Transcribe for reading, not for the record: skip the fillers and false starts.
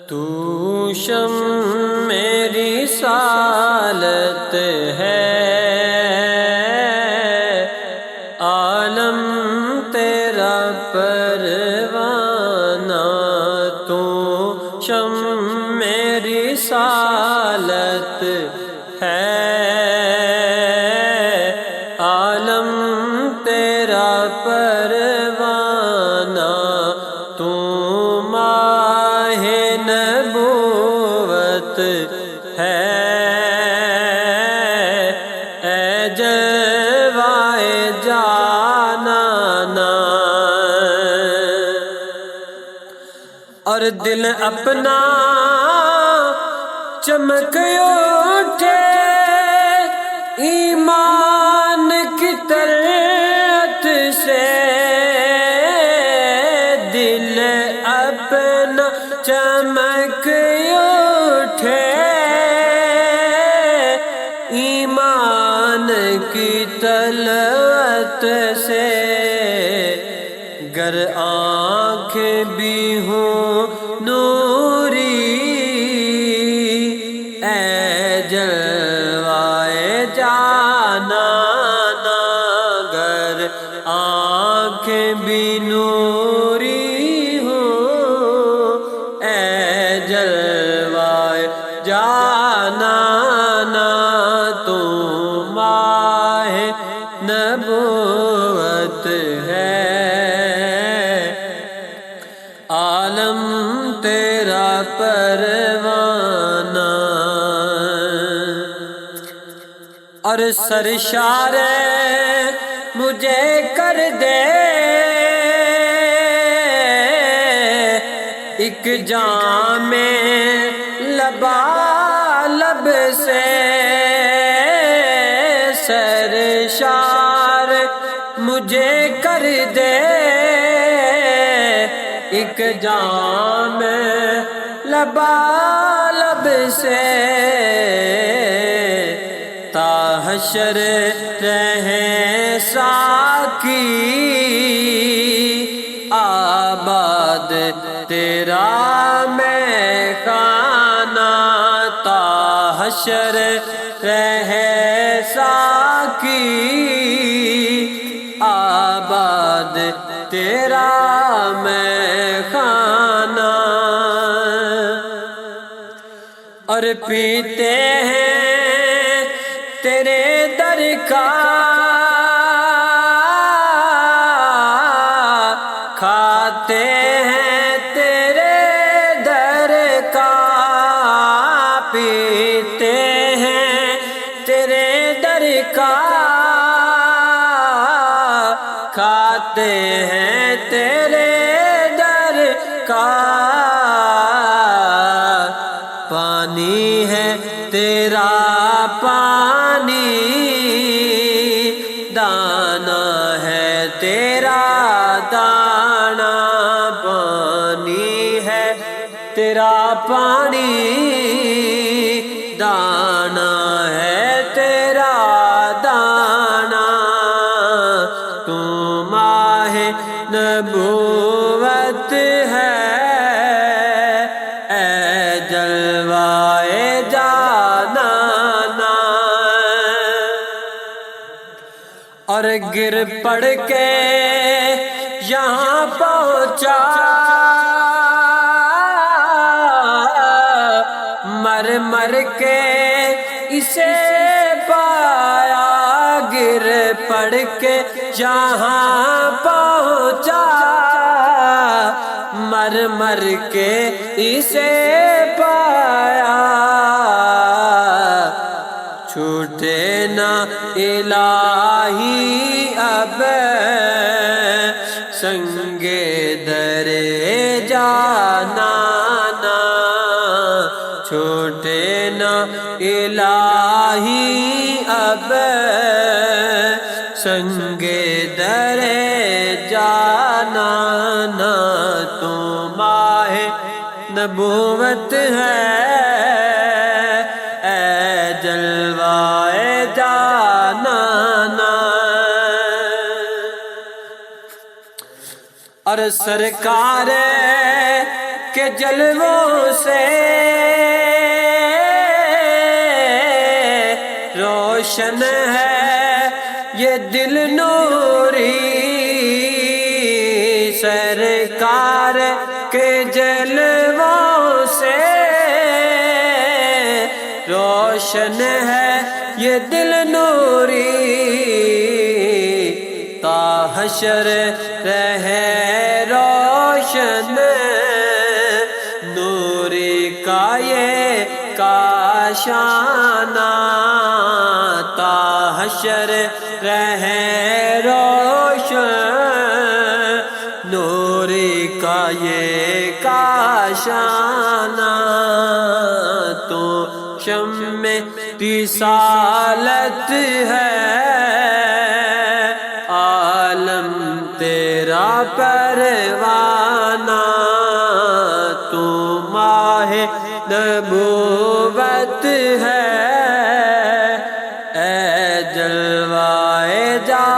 تو شمع رسالت ہے، عالم تیرا پروانہ، تو شمع رسالت ہے، عالم تیرا پروانہ، تو ماہ نبوت ہے، اے جلوائے جانانا، اور دل اپنا چمک اٹھے ایمان کی طلعت سے، دل اپنا چمک اٹھے ایمان کی طلعت سے، گر آنکھیں بھی ہوں نوری، اے جلوائے جانانا، گر آنکھیں بھی نوری ہوں، اے جلوائے جانانا، تو ماہ نبوت ہے، عالم تیرا پروانہ، اور سرشار مجھے کر دے ایک جام لبالب سے، سرشار مجھے کر دے ایک جام لبالب سے، تا حشر رہے ساقی آباد تیرا میخانہ، تا حشر رہے ساقی آباد تیرا میخانہ، اور پیتے ہیں تیرے در کا، کھاتے ہیں تیرے در کا، پیتے ہیں تیرے در کا، کھاتے ہیں تیرے در کا، پانی ہے تیرا پانی، دانا ہے تیرا دانا، پانی ہے تیرا پانی، دانا ہے تیرا دانا، تو ماہ نبوت ہے، اے جلوائے جانانا، اور گر پڑ کے یہاں پہنچا، مر مر کے اسے پایا، گر پڑ کے جہاں پہنچا، مر مر کے اسے پایا، چھوٹے نہ الہی اب سنگے درے جانانا، چھوٹے نہ الہی اب سنگے درے جانانا، تو ماہ نبوت ہے، اے جلوائے جانانا، اور اور سرکار کے جلووں سے روشن ہے یہ دل نوری، سرکار کے جلووں سے روشن ہے یہ دل نوری، تا حشر رہے روشن نوری کا یہ کاشانہ، تا حشر رہے روشن نوری کا یہ کاشانہ، تو شمع رسالت ہے عالم تیرا پروانہ، تو ماہ نبوت ہے اے جلوائے جان